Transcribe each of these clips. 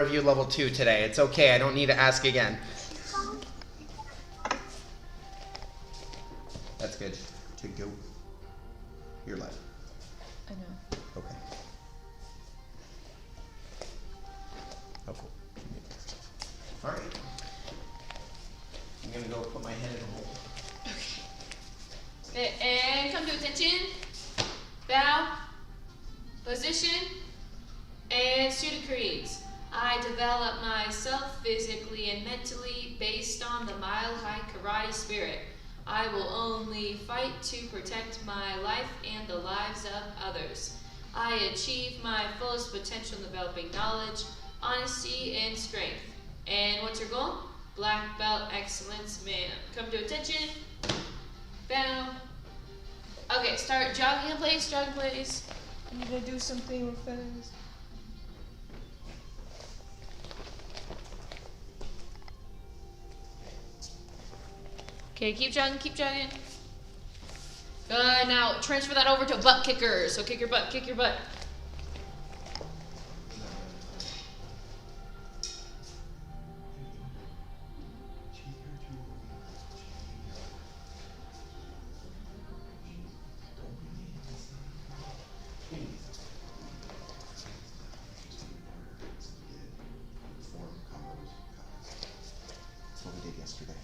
Review level 2 today. It's okay, I don't need to ask again. That's good. To go. You're live. I know. Okay. Oh, cool. Alright. I'm gonna go put my head in a hole. Okay, and come to attention. Bow. Position. And student creeds. I develop myself physically and mentally based on the mile-high karate spirit. I will only fight to protect my life and the lives of others. I achieve my fullest potential in developing knowledge, honesty, and strength. And what's your goal? Black belt excellence, man. Come to attention. Bow. Okay, start jogging in place, jogging in place. I need to do something real fast. Okay, keep jogging, keep jogging. Good, now transfer that over to butt kicker. So kick your butt, kick your butt. That's what we did yesterday.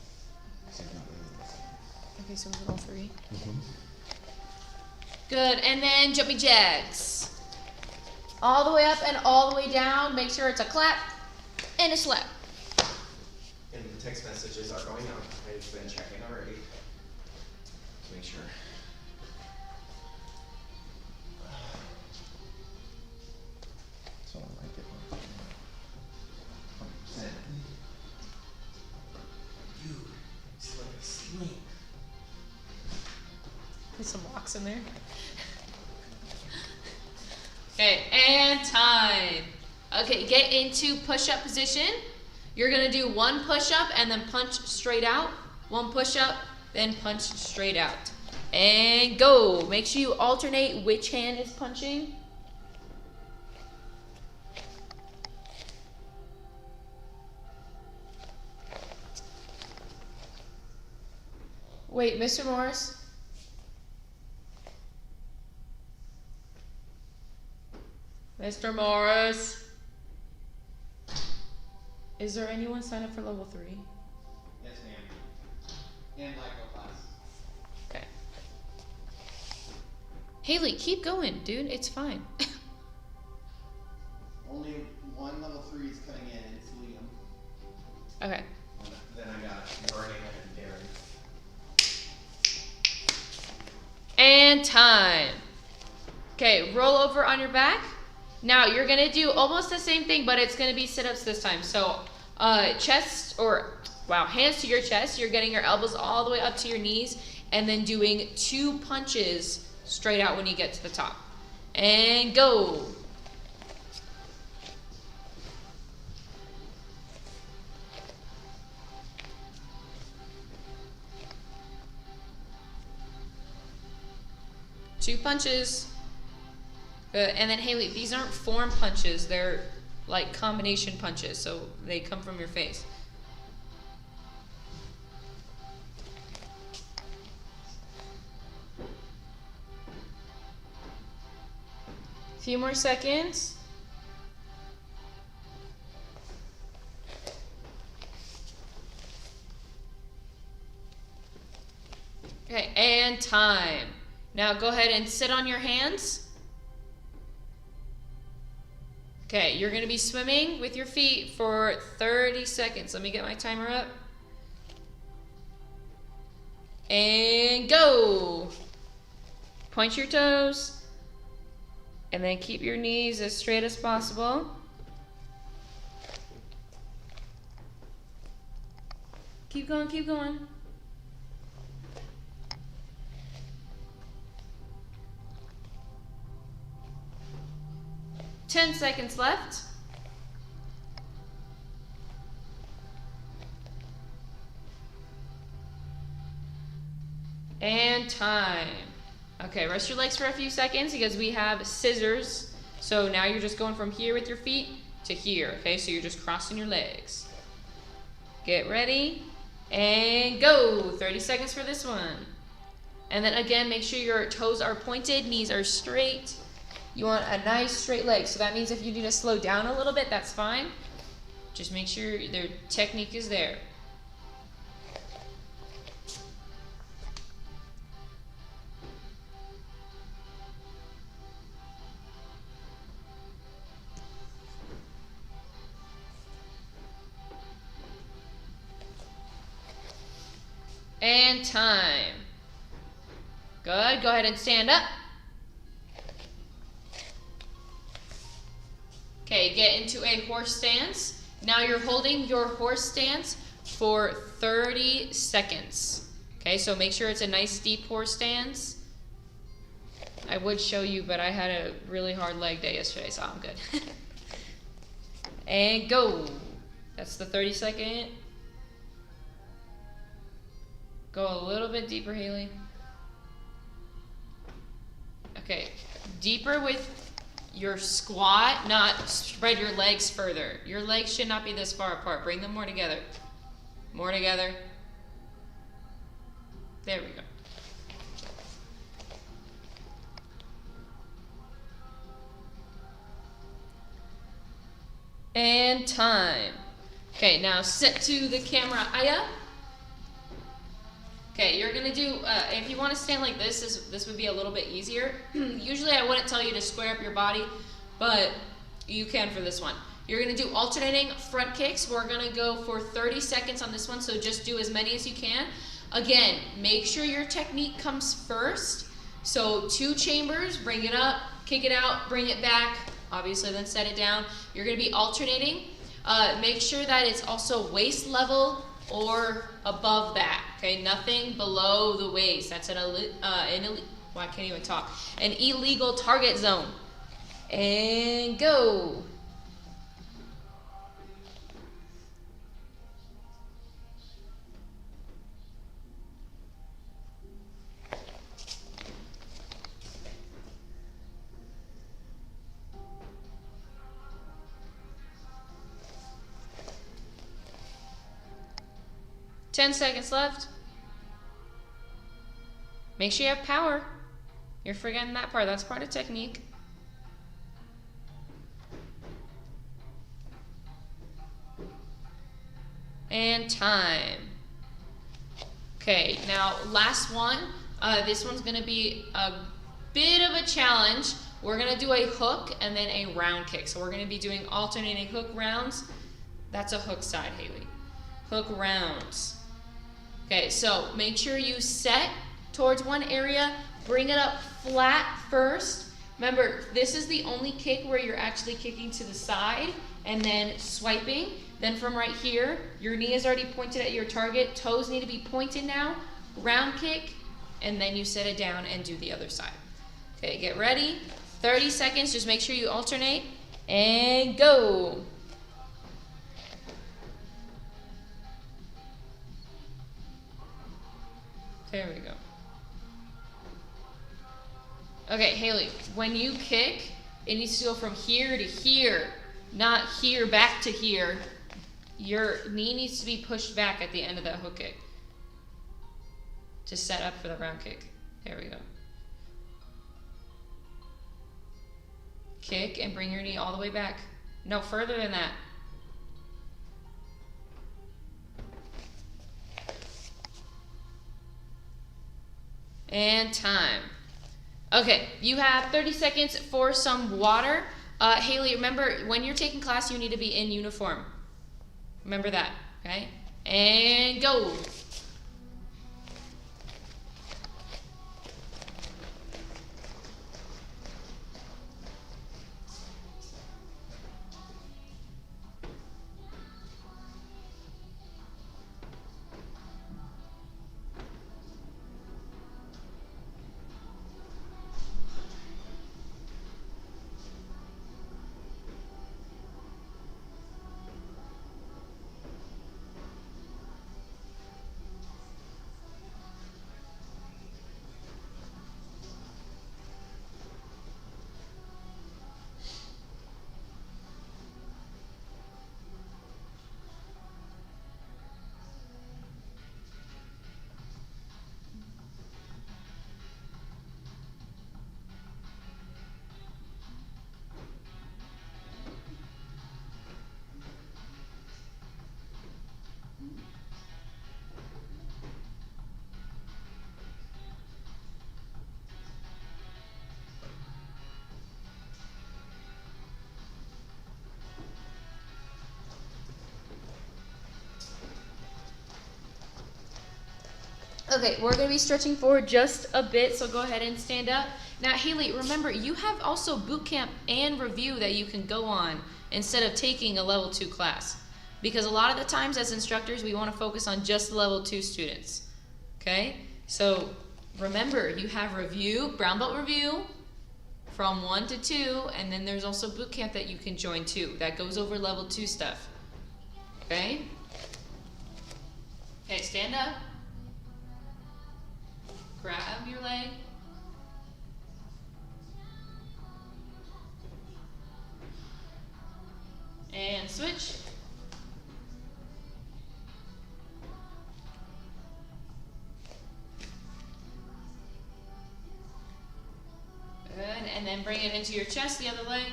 Okay, so we did all three. Mm-hmm. Good, and then jumping jacks. All the way up and all the way down. Make sure it's a clap and a slap. And the text messages are going out. I've been checking already. To make sure. So I might get 100%. Dude, it's like a sling. Put some rocks in there. Okay, and time. Okay, get into push-up position. You're gonna do one push-up and then punch straight out. One push-up, then punch straight out. And go. Make sure you alternate which hand is punching. Wait, Mr. Morris? Mr. Morris? Is there anyone signed up for level 3? Yes, ma'am. And Lego class. Okay. Haley, keep going, dude. It's fine. Only one level 3 is coming in. It's Liam. Okay. Then I got Vernon and Darren. And time. Okay, roll over on your back. Now you're gonna do almost the same thing, but it's gonna be sit-ups this time. So hands to your chest. You're getting your elbows all the way up to your knees and then doing 2 punches straight out when you get to the top. And go. Two punches. Good. And then Haley, these aren't form punches, they're like combination punches, so they come from your face. Few more seconds. Okay, and time. Now go ahead and sit on your hands. Okay, you're gonna be swimming with your feet for 30 seconds. Let me get my timer up. And go. Point your toes. And then keep your knees as straight as possible. Keep going, keep going. Ten seconds left. And time. Okay, rest your legs for a few seconds because we have scissors. So now you're just going from here with your feet to here, okay? So you're just crossing your legs. Get ready, and go. 30 seconds for this one. And then again, make sure your toes are pointed, knees are straight. You want a nice straight leg. So that means if you need to slow down a little bit, that's fine. Just make sure their technique is there. And time. Good, go ahead and stand up. Okay, get into a horse stance. Now you're holding your horse stance for 30 seconds. Okay, so make sure it's a nice deep horse stance. I would show you, but I had a really hard leg day yesterday, so I'm good. And go. That's the 30-second. Go a little bit deeper, Haley. Okay, deeper with your squat, not spread your legs further. Your legs should not be this far apart. Bring them more together. More together. There we go. And time. Okay, now sit to the camera, Aya. Okay, you're gonna do, if you wanna stand like this would be a little bit easier. Usually I wouldn't tell you to square up your body, but you can for this one. You're gonna do alternating front kicks. We're gonna go for 30 seconds on this one, so just do as many as you can. Again, make sure your technique comes first. So 2 chambers, bring it up, kick it out, bring it back, obviously then set it down. You're gonna be alternating. Make sure that it's also waist level or above that, okay? Nothing below the waist. That's an I can't even talk. An illegal target zone. And go. Ten seconds left. Make sure you have power. You're forgetting that part. That's part of technique. And time. Okay, now last one. This one's gonna be a bit of a challenge. We're gonna do a hook and then a round kick. So we're gonna be doing alternating hook rounds. That's a hook side, Haley. Hook rounds. Okay, so make sure you set towards one area, bring it up flat first. Remember, this is the only kick where you're actually kicking to the side and then swiping. Then from right here, your knee is already pointed at your target, toes need to be pointed now, round kick, and then you set it down and do the other side. Okay, get ready, 30 seconds, just make sure you alternate, and go. There we go. Okay, Haley, when you kick, it needs to go from here to here, not here back to here. Your knee needs to be pushed back at the end of that hook kick to set up for the round kick. There we go. Kick and bring your knee all the way back. No further than that. And time. Okay, you have 30 seconds for some water. Haley, remember, when you're taking class, you need to be in uniform. Remember that, okay? And go. Okay, we're gonna be stretching forward just a bit, so go ahead and stand up. Now, Haley, remember, you have also boot camp and review that you can go on instead of taking a level 2 class. Because a lot of the times as instructors, we wanna focus on just level 2 students, okay? So remember, you have review, brown belt review, from 1 to 2, and then there's also boot camp that you can join too. That goes over level 2 stuff, okay? Okay, stand up. Grab your leg. And switch. Good, and then bring it into your chest, the other leg.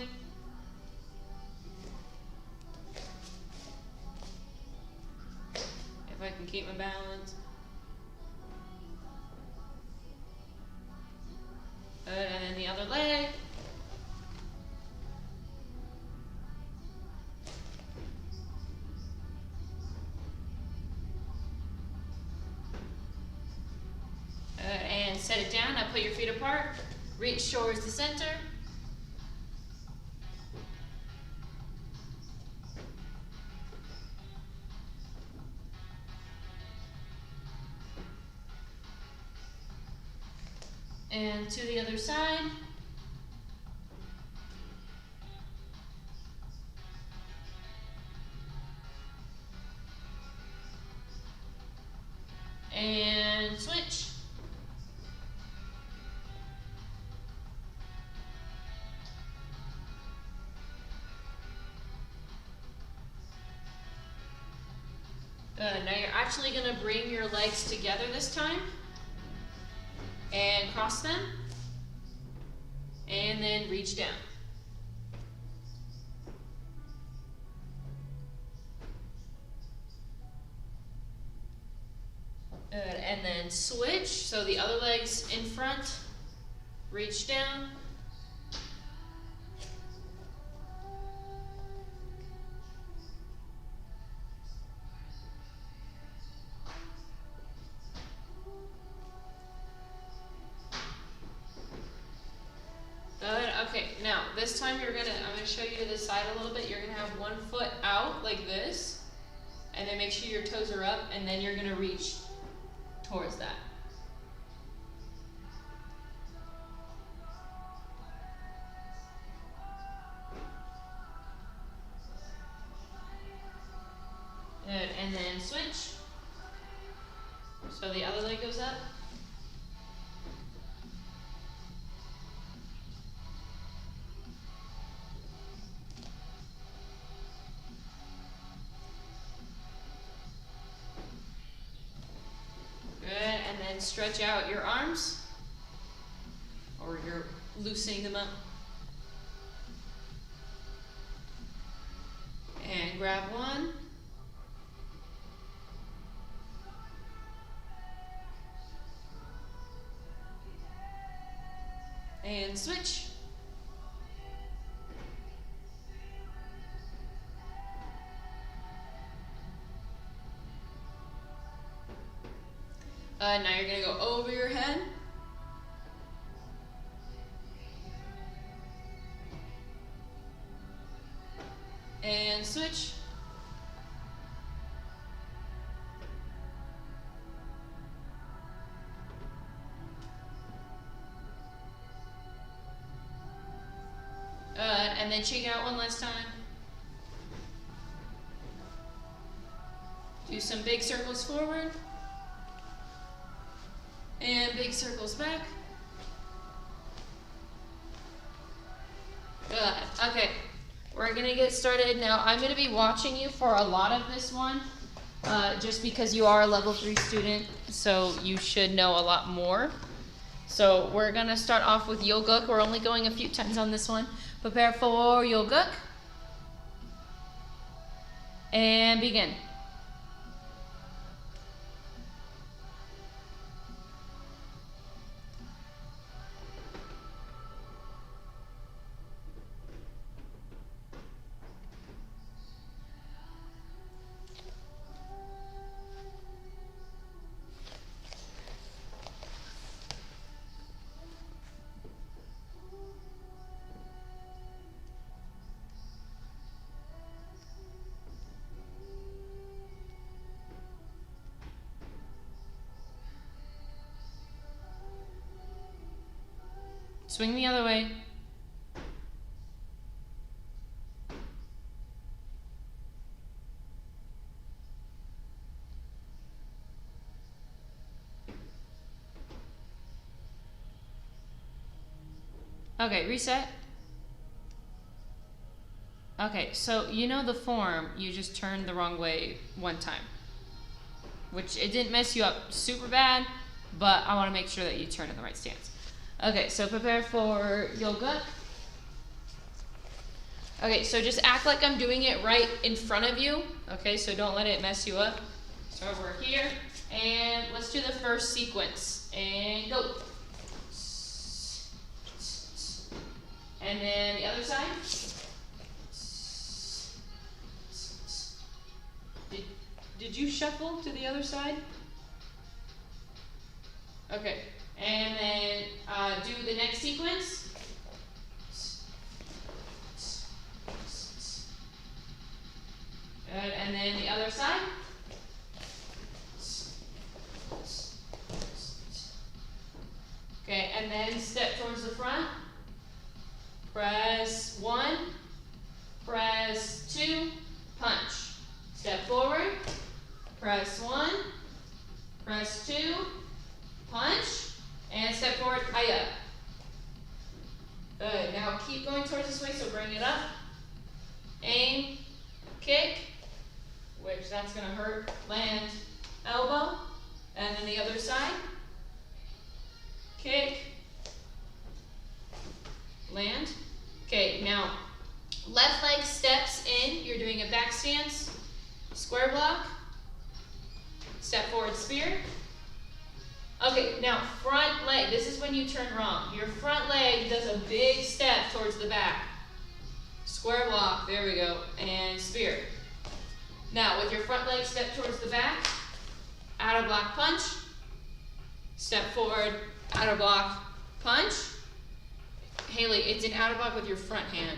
If I can keep my balance. Good, and then the other leg. Good, and set it down. Now put your feet apart. Reach towards the center. And to the other side. And switch. Now you're actually going to bring your legs together this time and cross them and then reach down. Good, and then switch, so the other leg's in front, reach down. Good, okay, now this time I'm gonna show you to the side a little bit. You're gonna have one foot out like this, and then make sure your toes are up, and then you're gonna reach towards that. Good, and then switch. So the other leg goes up. Good, and then stretch out your arms, or you're loosening them up. And grab one. And switch. Now you're going to go over your head. And switch. And then cheek out one last time. Do some big circles forward. And big circles back. Good. Okay, we're gonna get started now. I'm gonna be watching you for a lot of this one, just because you are a level 3 student, so you should know a lot more. So we're gonna start off with Yoguk. We're only going a few times on this one. Prepare for Yoguk. And begin. Swing the other way. Okay, reset. Okay, so you know the form, you just turned the wrong way one time. Which, it didn't mess you up super bad, but I want to make sure that you turn in the right stance. Okay, so prepare for yoga. Okay, so just act like I'm doing it right in front of you. Okay, so don't let it mess you up. So we're here, and let's do the first sequence. And go. And then the other side. Did you shuffle to the other side? Okay. And then do the next sequence. Good. And then the other side. Okay, and then step towards the front. Press 1, press 2, punch. Step forward, press 1, press 2, punch, and step forward, hiya. Good, now keep going towards this way, so bring it up. Aim, kick, which that's gonna hurt, land, elbow, and then the other side. Kick, land. Okay, now left leg steps in, you're doing a back stance, square block, step forward spear. Okay, now front leg, this is when you turn wrong. Your front leg does a big step towards the back. Square block, there we go, and spear. Now with your front leg step towards the back, outer block punch, step forward, outer block punch. Haley, it's an outer block with your front hand.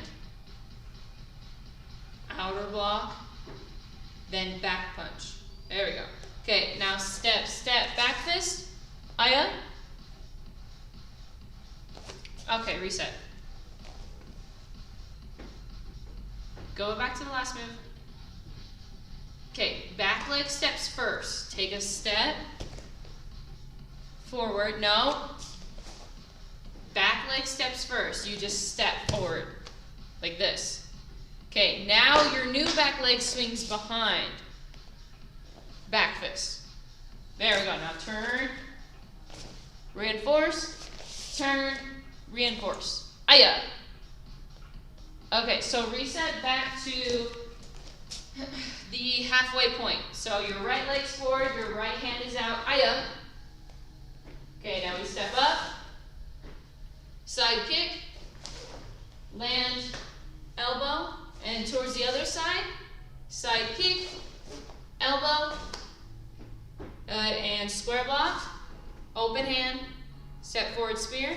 Outer block, then back punch. There we go. Okay, now step, step, back fist. Aya. Okay, reset. Go back to the last move. Okay, back leg steps first. Take a step forward. No. Back leg steps first. You just step forward like this. Okay, now your new back leg swings behind. Back fist. There we go. Now turn, reinforce, turn, reinforce. Aya. Okay, so reset back to the halfway point. So your right leg's forward, your right hand is out. Aya. Okay, now we step up. Side kick, land, elbow, and towards the other side, side kick, elbow, and square block, open hand, step forward spear.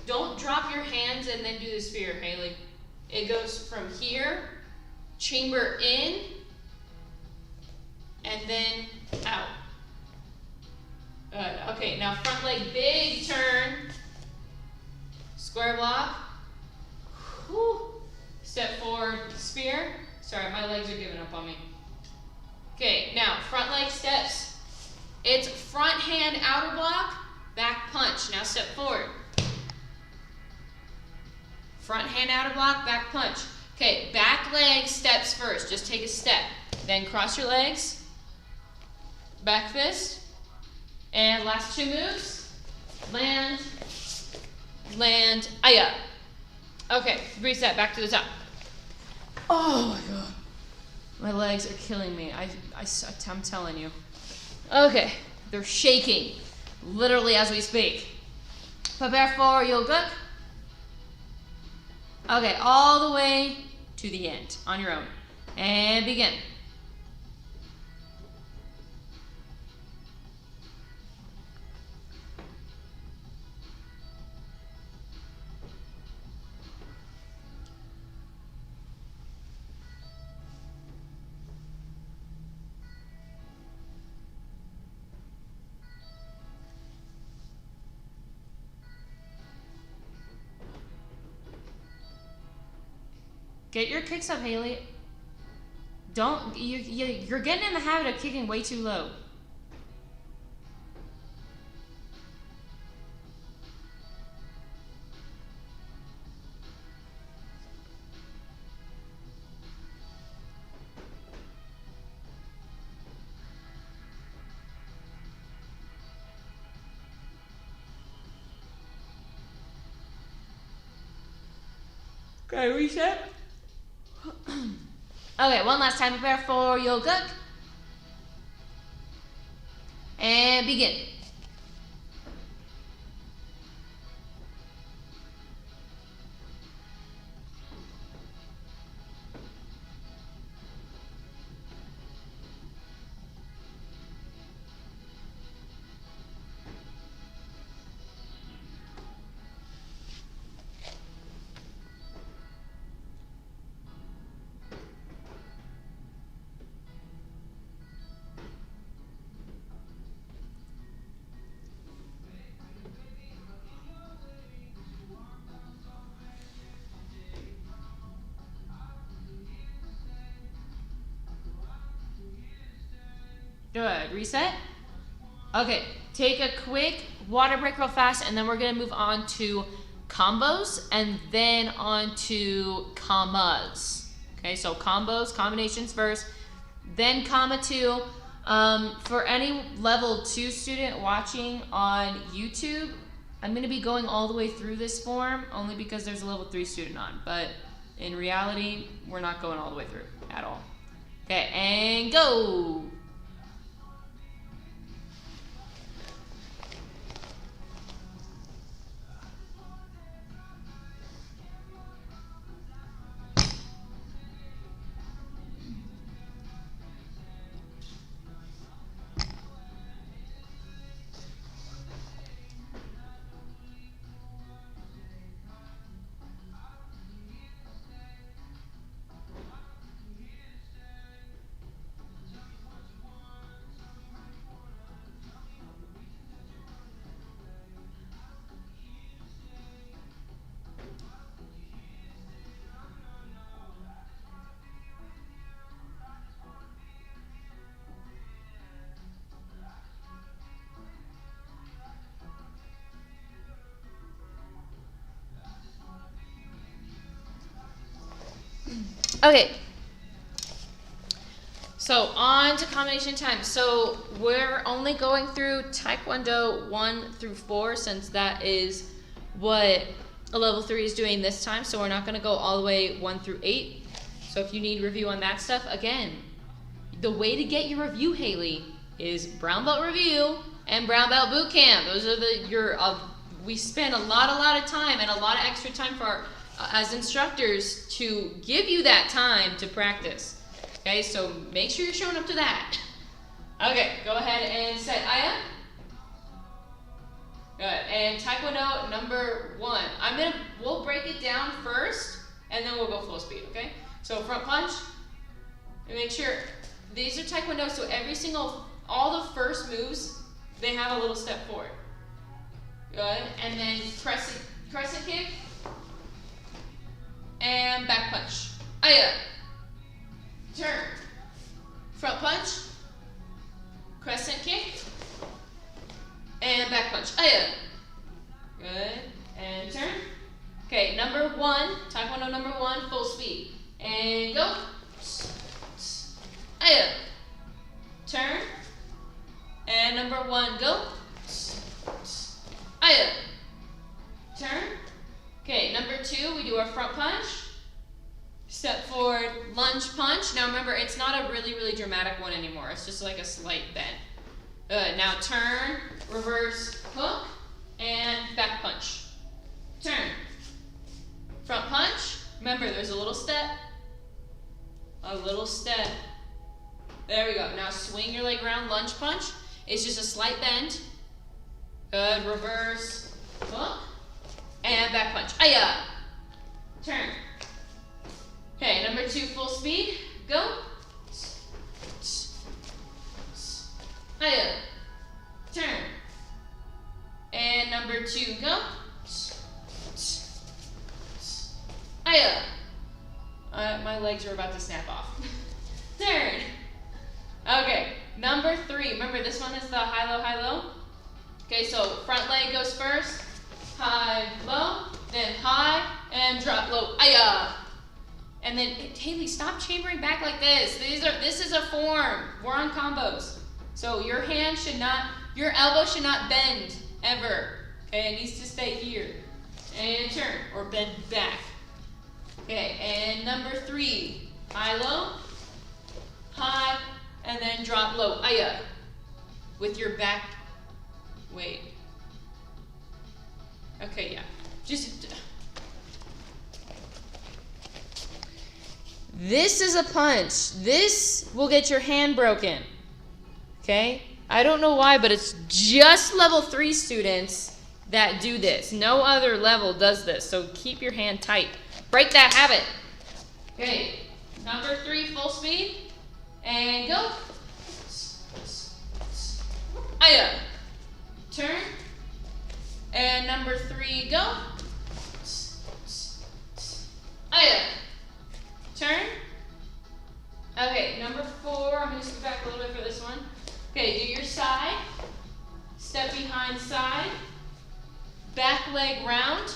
Don't drop your hands and then do the spear, Haley. It goes from here, chamber in, and then out. Good. Okay, now front leg, big turn. Square block. Whew. Step forward, spear. Sorry, my legs are giving up on me. Okay, now front leg steps. It's front hand outer block, back punch. Now step forward. Front hand outer block, back punch. Okay, back leg steps first. Just take a step. Then cross your legs. Back fist. And last two moves. Land. Land, aya. Okay, reset, back to the top. Oh my god. My legs are killing me. I'm telling you. Okay, they're shaking, literally as we speak. Prepare for yoga. Okay, all the way to the end, on your own. And begin. Get your kicks up, Haley. Don't, you're getting in the habit of kicking way too low. Okay, reset. Okay, one last time. Prepare for your cook. And begin. Good. Reset. Okay, take a quick water break real fast, and then we're gonna move on to combos, and then on to commas. Okay, so combos, combinations first, then comma 2. For any level 2 student watching on YouTube, I'm gonna be going all the way through this form only because there's a level 3 student on, but in reality, we're not going all the way through at all. Okay, and go. Okay, so on to combination time. So we're only going through Taekwondo 1 through 4 since that is what a level 3 is doing this time. So we're not going to go all the way 1 through 8. So if you need review on that stuff, again, the way to get your review, Haley, is brown belt review and brown belt boot camp. Those are we spend a lot of time and a lot of extra time for our as instructors to give you that time to practice. Okay, so make sure you're showing up to that. Okay, go ahead and set Aya. Good, and Taekwondo number 1. We'll break it down first, and then we'll go full speed, okay? So front punch, and make sure, these are Taekwondo, so all the first moves, they have a little step forward. Good, and then crescent kick, and back punch. Aya. Turn. Front punch. Crescent kick. And back punch. Aya. Good. And turn. Okay, number 1. Taekwondo number 1, full speed. And go. Aya. Turn. And number 1, go. Aya. Turn. Okay, number 2, we do our front punch. Step forward, lunge punch. Now remember, it's not a really dramatic one anymore. It's just like a slight bend. Good, now turn, reverse hook, and back punch. Turn. Front punch. Remember, there's a little step. A little step. There we go. Now swing your leg around, lunge punch. It's just a slight bend. Good, reverse hook. And back punch. Aya. Turn. Okay, number 2, full speed. Go. Aya. Turn. And number 2, go. Aya. legs are about to snap off. Turn. Okay, number 3. Remember, this one is the high, low. Okay, so front leg goes first. High, low. Then high and drop low. Aya. And then, Haley, stop chambering back like this. This is a form. We're on combos. So your elbow should not bend ever. Okay, it needs to stay here. And turn, or bend back. Okay, and number 3, high, low, high, and then drop low. Aya. With your back, wait. Okay, yeah. This is a punch. This will get your hand broken. Okay? I don't know why, but it's just level 3 students that do this. No other level does this, so keep your hand tight. Break that habit. Okay, number 3, full speed, and go. Aya. Turn. And number 3, go. Aya. Turn. Okay, number 4, I'm going to scoot back a little bit for this one. Okay, do your side. Step behind side. Back leg round.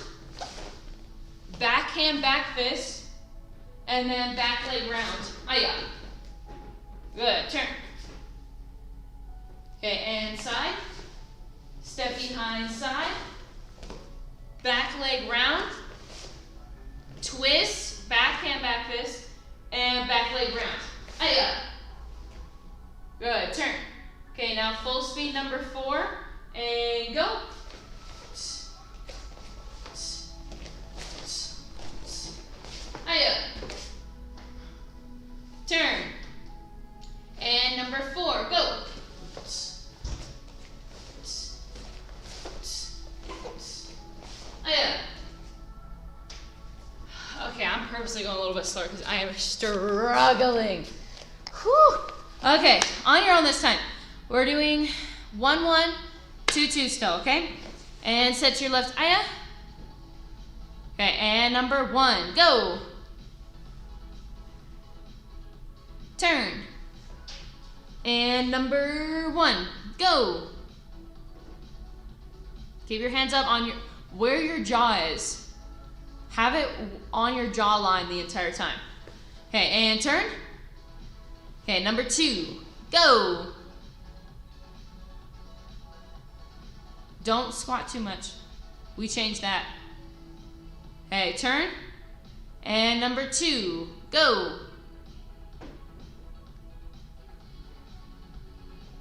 Back hand, back fist. And then back leg round. Aya. Good, turn. Okay, and side. Step behind side. Back leg round. Twist. Back hand, back fist. And back leg round. Aya. Good, turn. Okay, now full speed number 4. And go. Aya. Turn. And number 4, go. Aya. Okay, I'm purposely going a little bit slower because I am struggling. Whew. Okay, on your own this time. We're doing 1-1, 2-2 still, okay? And set to your left, aya. Okay, and number 1, go. Turn. And number 1, go. Keep your hands up on where your jaw is. Have it on your jawline the entire time. Okay, and turn. Okay, number 2, go. Don't squat too much. We changed that. Okay, turn. And number 2, go.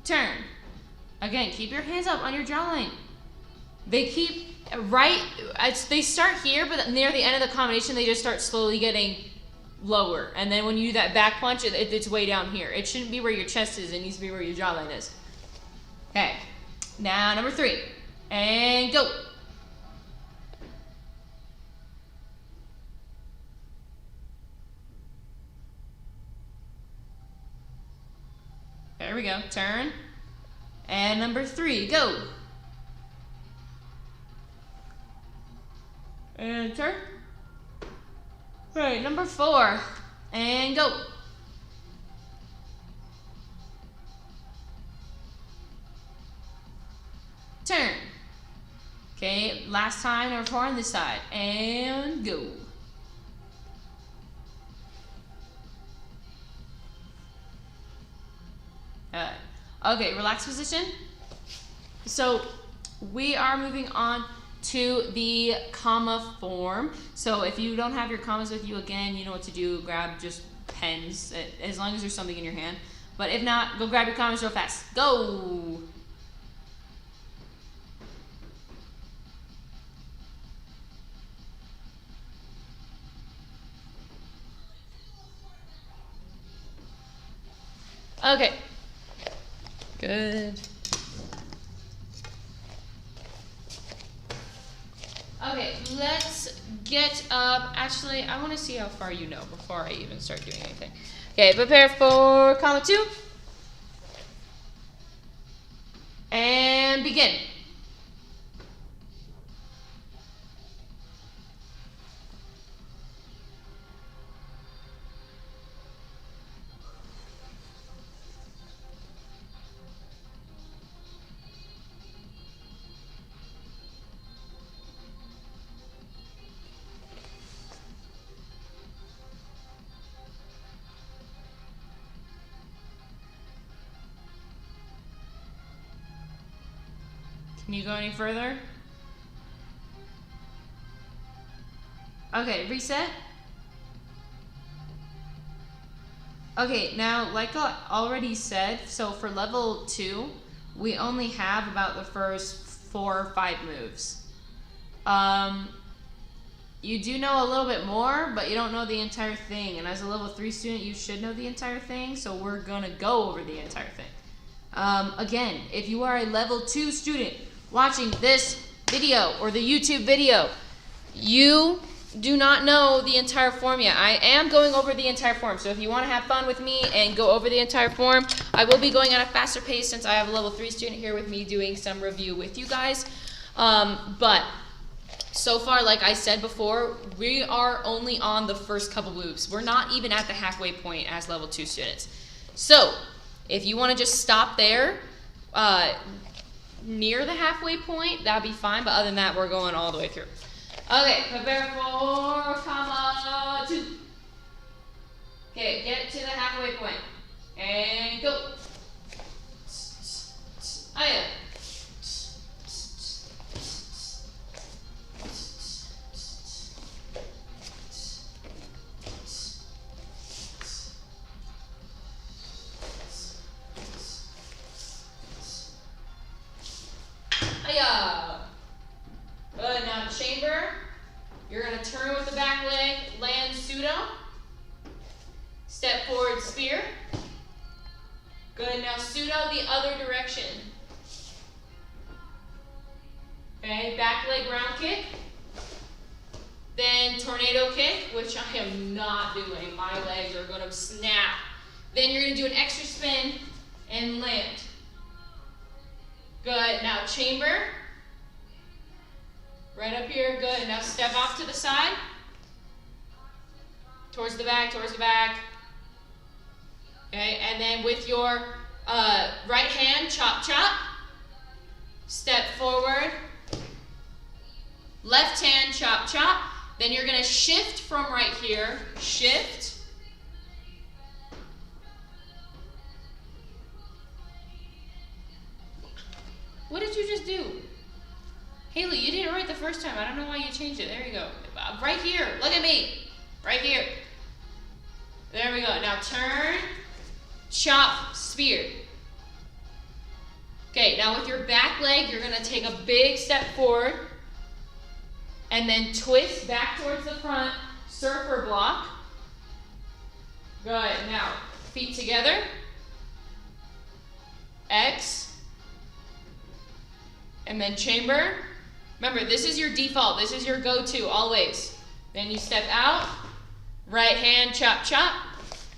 Turn. Again, keep your hands up on your jawline. They keep they start here, but near the end of the combination, they just start slowly getting lower. And then when you do that back punch, it's way down here. It shouldn't be where your chest is. It needs to be where your jawline is. Okay. Now, number 3. And go. There we go. Turn. And number 3, go. And turn. All right, number 4. And go. Turn. Okay, last time, number 4 on this side. And go. Okay, relax position. So we are moving on to the comma form. So if you don't have your commas with you, again, you know what to do. Grab just pens, as long as there's something in your hand. But if not, go grab your commas real fast. Go! Okay. Good. Okay, let's get up. Actually, I want to see how far you know before I even start doing anything. Okay, prepare for comma 2. And begin. Can you go any further? Okay, reset. Okay, now like I already said, so for level 2, we only have about the first 4 or 5 moves. You do know a little bit more, but you don't know the entire thing. And as a level 3 student, you should know the entire thing, so we're gonna go over the entire thing. Again, if you are a level 2 student watching this video or the YouTube video, you do not know the entire form yet. I am going over the entire form, so if you want to have fun with me and go over the entire form, I will be going at a faster pace since I have a level 3 student here with me doing some review with you guys. But so far, like I said before, we are only on the first couple moves. We're not even at the halfway point as level 2 students. So if you want to just stop there, near the halfway point, that'd be fine, but other than that, we're going all the way through. Okay, prepare for comma 2. Okay, get to the halfway point. And go. Aya. Aya. Good, now chamber. You're going to turn with the back leg, land pseudo. Step forward, spear. Good, now pseudo the other direction. Okay, back leg round kick. Then tornado kick, which I am not doing. My legs are going to snap. Then you're going to do an extra spin and land. Good, now chamber. Right up here, good. Now step off to the side. Towards the back, towards the back. Okay, and then with your right hand, chop, chop. Step forward. Left hand, chop, chop. Then you're going to shift from right here. Shift. What did you just do? Haley, you did it right the first time. I don't know why you changed it. There you go. Right here. Look at me. Right here. There we go. Now turn, chop, spear. Okay, now with your back leg, you're going to take a big step forward and then twist back towards the front, surfer block. Good. Now, feet together. X. And then chamber. Remember, this is your default. This is your go-to always. Then you step out. Right hand, chop, chop.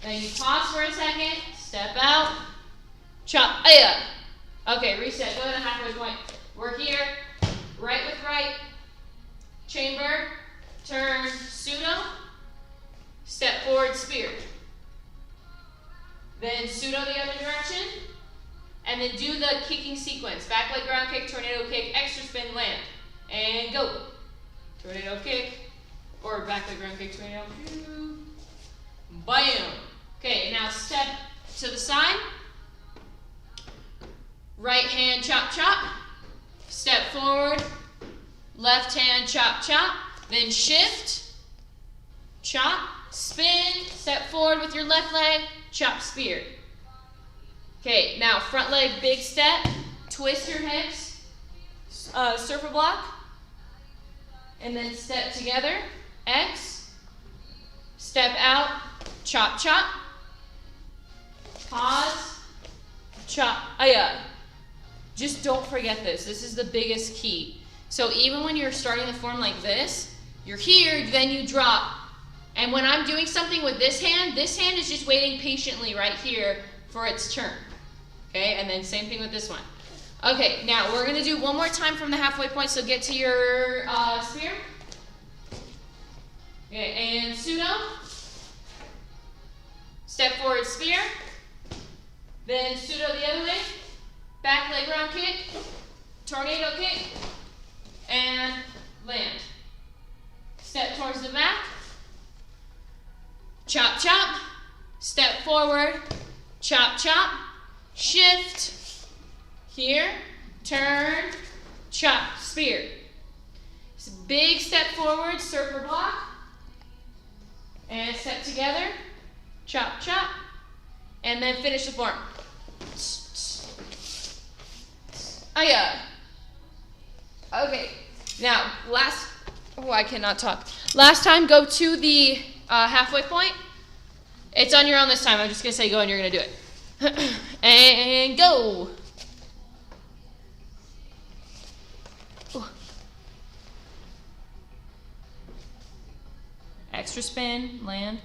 Then you pause for a second. Step out. Chop. Aya. Okay, reset. Go to the halfway point. We're here. Right with right. Chamber. Turn. Pseudo. Step forward, spear. Then pseudo the other direction. And then do the kicking sequence. Back leg ground kick, tornado kick, extra spin, land. And go. Tornado kick. Or back leg ground kick, tornado. Bam. Okay, now step to the side. Right hand, chop, chop. Step forward. Left hand, chop, chop. Then shift. Chop. Spin. Step forward with your left leg. Chop, spear. Okay, now front leg, big step. Twist your hips. Surfer block. And then step together. X. Step out. Chop, chop. Pause. Chop. Aya. Just don't forget this. This is the biggest key. So even when you're starting the form like this, you're here, then you drop. And when I'm doing something with this hand is just waiting patiently right here for its turn. Okay, and then same thing with this one. Okay, now we're going to do one more time from the halfway point, so get to your spear. Okay, and pseudo. Step forward, spear. Then pseudo the other way. Back leg round kick. Tornado kick. And land. Step towards the back. Chop, chop. Step forward. Chop, chop. Shift. Here. Turn. chop, spear. So big step forward, circle block. And step together, chop, chop. And then finish the form. Oh yeah. Okay, now I cannot talk. Last time, go to the halfway point. It's on your own this time. I'm just gonna say go and you're gonna do it. And go. Ooh. Extra spin, land.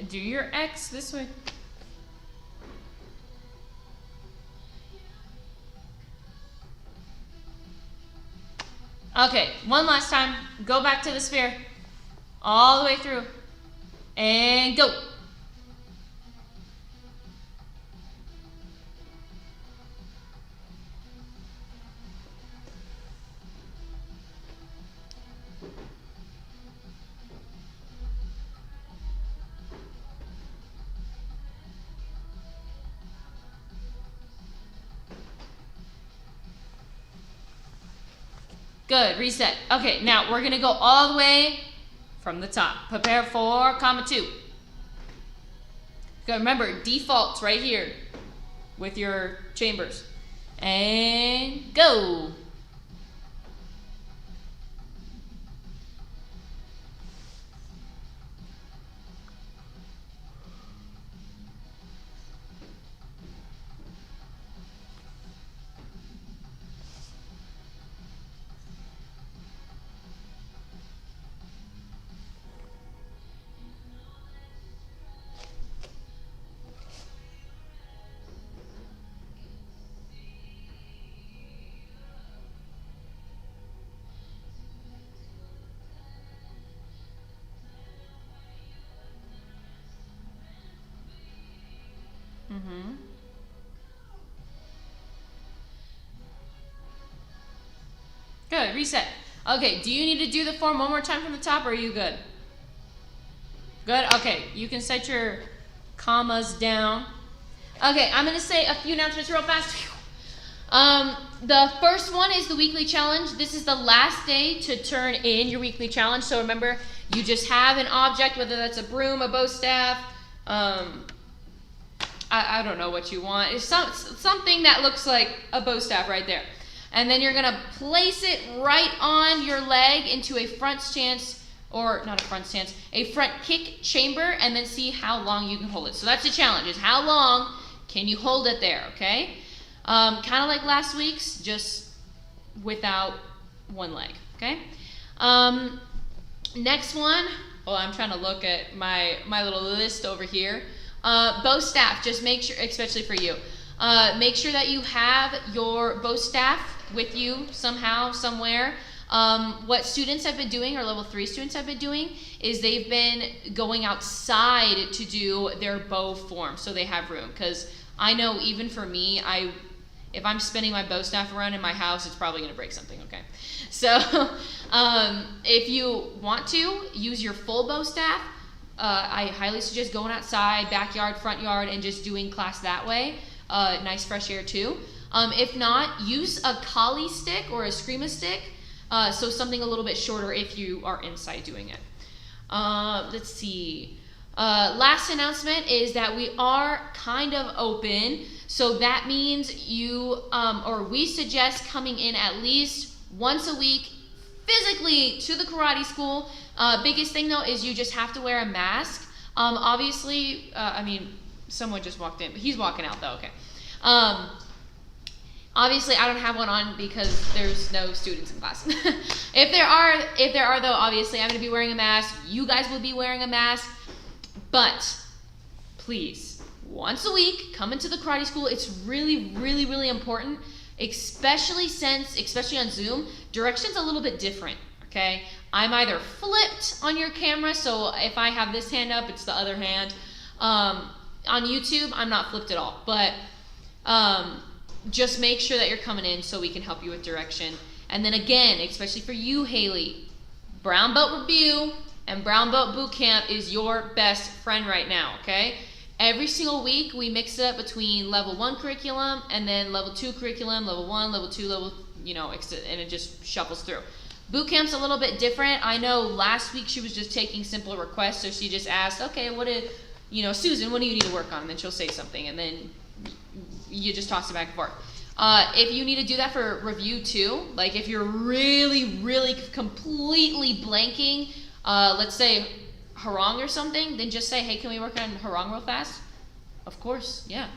Do your X this way. Okay, one last time. Go back to the sphere. All the way through. And go. Good, reset. Okay, now we're gonna go all the way from the top. Prepare for comma 2. Good, remember, defaults right here with your chambers. And go. Good, reset. Okay, do you need to do the form one more time from the top, or are you good? Good, okay, you can set your commas down. Okay, I'm gonna say a few announcements real fast. The first one is the weekly challenge. This is the last day to turn in your weekly challenge. So remember, you just have an object, whether that's a broom, a bow staff, I don't know what you want. It's something that looks like a bow staff right there. And then you're gonna place it right on your leg into a front stance, or not a front stance, a front kick chamber, and then see how long you can hold it. So that's the challenge, is how long can you hold it there, okay? Kind of like last week's, just without one leg, okay? Next one, I'm trying to look at my little list over here. Bow staff, just make sure, especially for you, make sure that you have your bow staff with you somehow, somewhere. What students have been doing, or level 3 students have been doing, is they've been going outside to do their bow form, so they have room. Because I know even for me, if I'm spinning my bow staff around in my house, it's probably going to break something, okay? So if you want to, use your full bow staff. I highly suggest going outside, backyard, front yard, and just doing class that way. Nice fresh air too. If not, use a collie stick or a screama stick, so something a little bit shorter if you are inside doing it. Let's see. Last announcement is that we are kind of open, so that means you, or we suggest coming in at least once a week physically to the karate school. Biggest thing though is you just have to wear a mask. Obviously, I mean, someone just walked in, but he's walking out though, okay. Obviously, I don't have one on because there's no students in class. If there are though, obviously I'm gonna be wearing a mask. You guys will be wearing a mask. But please, once a week, come into the karate school. It's really, really, really important, especially on Zoom, direction's a little bit different, okay? I'm either flipped on your camera, so if I have this hand up, it's the other hand. on YouTube, I'm not flipped at all. But just make sure that you're coming in so we can help you with direction. And then again, especially for you, Haley, Brown Belt Review and Brown Belt Boot Camp is your best friend right now, okay? Every single week, we mix it up between level 1 curriculum and then level 2 curriculum, level 1, level 2, level, and it just shuffles through. Boot camp's a little bit different. I know last week she was just taking simple requests, so she just asked, okay, Susan, what do you need to work on? And then she'll say something, and then you just toss it back and forth. If you need to do that for review too, like if you're really, really completely blanking, let's say harang or something, then just say, hey, can we work on harang real fast? Of course, yeah.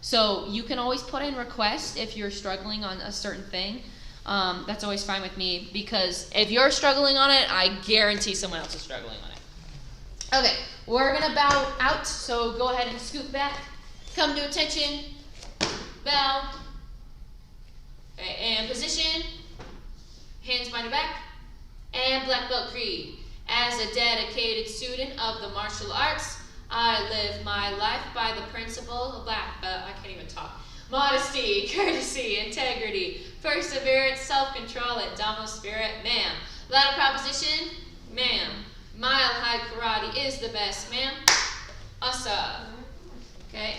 So you can always put in requests if you're struggling on a certain thing. That's always fine with me, because if you're struggling on it, I guarantee someone else is struggling on it. Okay, we're gonna bow out, so go ahead and scoot back, come to attention, bow, and position, hands behind your back, and black belt creed. As a dedicated student of the martial arts, I live my life by the principle of black belt. I can't even talk. Modesty, courtesy, integrity, perseverance, self-control, and Dhamma spirit, ma'am. Ladder proposition, ma'am. Mile high karate is the best, ma'am. Asa. Okay.